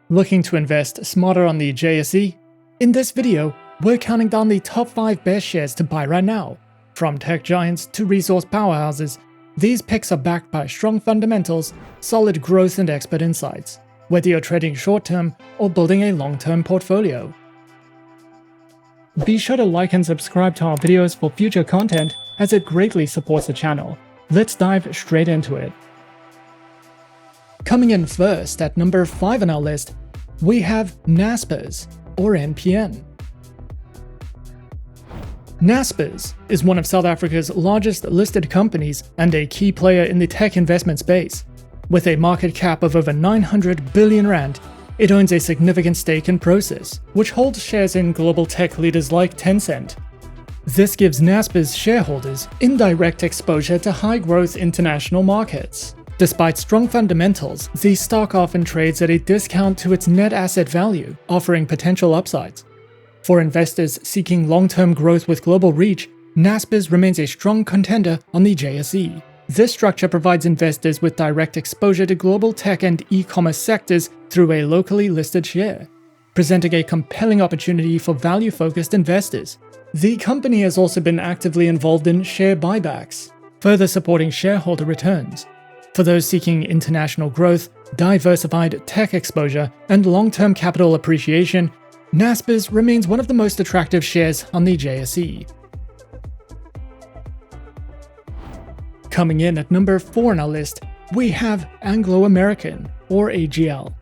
Looking to invest smarter on the JSE? In this video, we're counting down the top 5 best shares to buy right now. From tech giants to resource powerhouses, these picks are backed by strong fundamentals, solid growth and expert insights, whether you're trading short-term or building a long-term portfolio. Be sure to like and subscribe to our videos for future content, as it greatly supports the channel. Let's dive straight into it. Coming in first at number 5 on our list, we have Naspers, or NPN. Naspers is one of South Africa's largest listed companies and a key player in the tech investment space. With a market cap of over 900 billion rand, it owns a significant stake in Prosus, which holds shares in global tech leaders like Tencent. This gives Naspers shareholders indirect exposure to high-growth international markets. Despite strong fundamentals, the stock often trades at a discount to its net asset value, offering potential upsides. For investors seeking long-term growth with global reach, Naspers remains a strong contender on the JSE. This structure provides investors with direct exposure to global tech and e-commerce sectors through a locally listed share, presenting a compelling opportunity for value-focused investors. The company has also been actively involved in share buybacks, further supporting shareholder returns. For those seeking international growth, diversified tech exposure, and long-term capital appreciation, Naspers remains one of the most attractive shares on the JSE. Coming in at number 4 on our list, we have Anglo American, or AGL.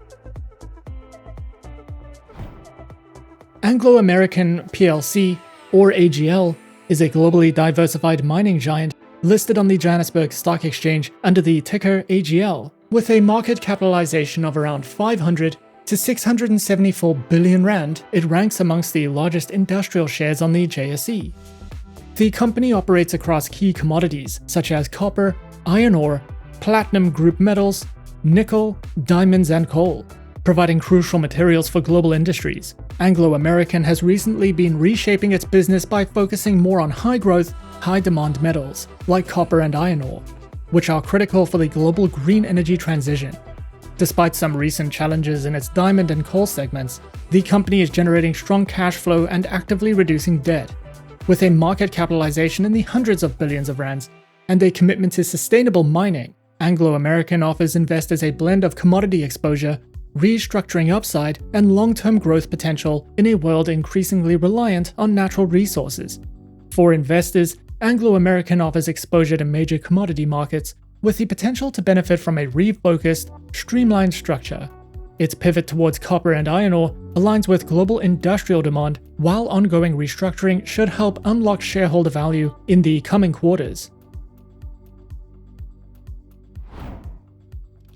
Anglo American plc, or AGL, is a globally diversified mining giant listed on the Johannesburg Stock Exchange under the ticker AGL, with a market capitalization of around 500 to 674 billion rand. It ranks amongst the largest industrial shares on the JSE. The company operates across key commodities such as copper, iron ore, platinum group metals, nickel, diamonds, and coal, providing crucial materials for global industries. Anglo American has recently been reshaping its business by focusing more on high-growth, high-demand metals like copper and iron ore, which are critical for the global green energy transition. Despite some recent challenges in its diamond and coal segments, the company is generating strong cash flow and actively reducing debt. With a market capitalization in the hundreds of billions of rands and a commitment to sustainable mining, Anglo American offers investors a blend of commodity exposure, restructuring upside, and long-term growth potential in a world increasingly reliant on natural resources. For investors, Anglo American offers exposure to major commodity markets with the potential to benefit from a refocused, streamlined structure. Its pivot towards copper and iron ore aligns with global industrial demand, while ongoing restructuring should help unlock shareholder value in the coming quarters.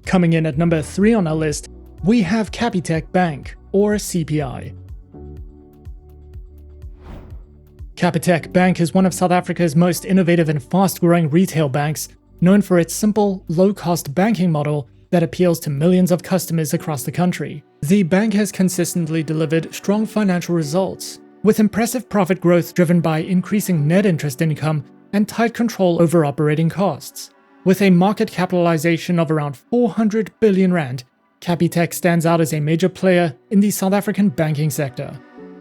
Coming in at number 3 on our list, we have Capitec Bank, or CPI. Capitec Bank is one of South Africa's most innovative and fast-growing retail banks, known for its simple, low-cost banking model that appeals to millions of customers across the country. The bank has consistently delivered strong financial results, with impressive profit growth driven by increasing net interest income and tight control over operating costs. With a market capitalization of around 400 billion rand, Capitec stands out as a major player in the South African banking sector.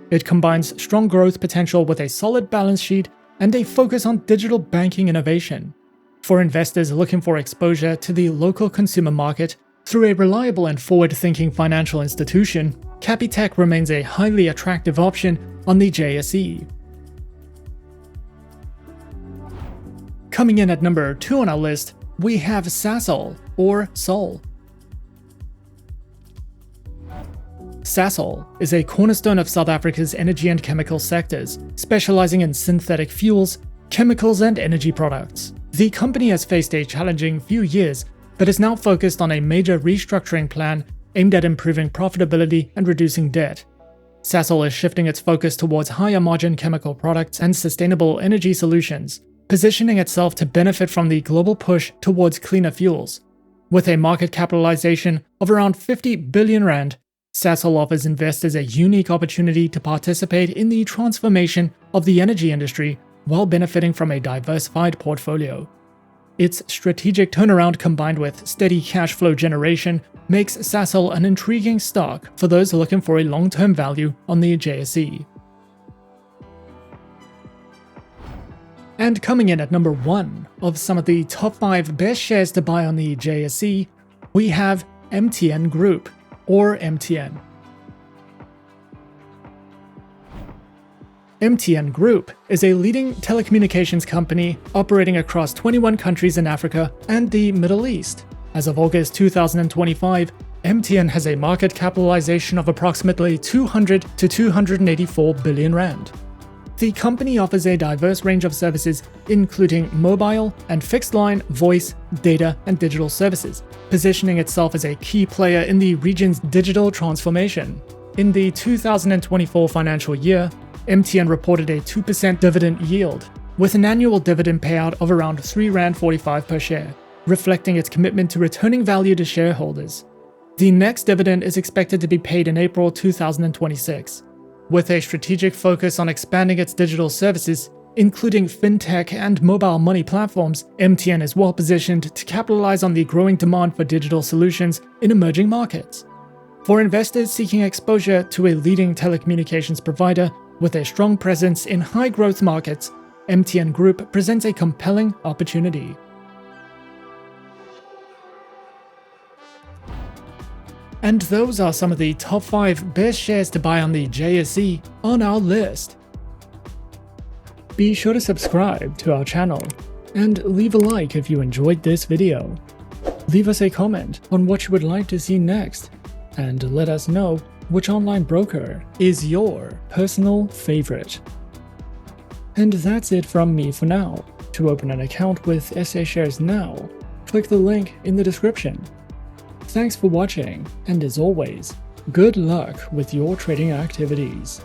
It combines strong growth potential with a solid balance sheet and a focus on digital banking innovation. For investors looking for exposure to the local consumer market through a reliable and forward-thinking financial institution, Capitec remains a highly attractive option on the JSE. Coming in at number 2 on our list, we have Sasol, or Sol. Sasol is a cornerstone of South Africa's energy and chemical sectors, specializing in synthetic fuels, chemicals, and energy products. The company has faced a challenging few years, but is now focused on a major restructuring plan aimed at improving profitability and reducing debt. Sasol is shifting its focus towards higher-margin chemical products and sustainable energy solutions, positioning itself to benefit from the global push towards cleaner fuels. With a market capitalization of around 50 billion rand, Sasol offers investors a unique opportunity to participate in the transformation of the energy industry while benefiting from a diversified portfolio. Its strategic turnaround combined with steady cash flow generation makes Sasol an intriguing stock for those looking for a long-term value on the JSE. And coming in at number 1 of some of the top 5 best shares to buy on the JSE, we have MTN Group, or MTN. MTN Group is a leading telecommunications company operating across 21 countries in Africa and the Middle East. As of August 2025, MTN has a market capitalization of approximately 200 to 284 billion rand. The company offers a diverse range of services, including mobile and fixed-line, voice, data, and digital services, positioning itself as a key player in the region's digital transformation. In the 2024 financial year, MTN reported a 2% dividend yield, with an annual dividend payout of around R3.45 per share, reflecting its commitment to returning value to shareholders. The next dividend is expected to be paid in April 2026. With a strategic focus on expanding its digital services, including fintech and mobile money platforms, MTN is well positioned to capitalize on the growing demand for digital solutions in emerging markets. For investors seeking exposure to a leading telecommunications provider with a strong presence in high-growth markets, MTN Group presents a compelling opportunity. And those are some of the top 5 best shares to buy on the JSE on our list. Be sure to subscribe to our channel and leave a like if you enjoyed this video. Leave us a comment on what you would like to see next, and let us know which online broker is your personal favorite. And that's it from me for now. To open an account with JSE Shares now, click the link in the description. Thanks for watching, and as always, good luck with your trading activities.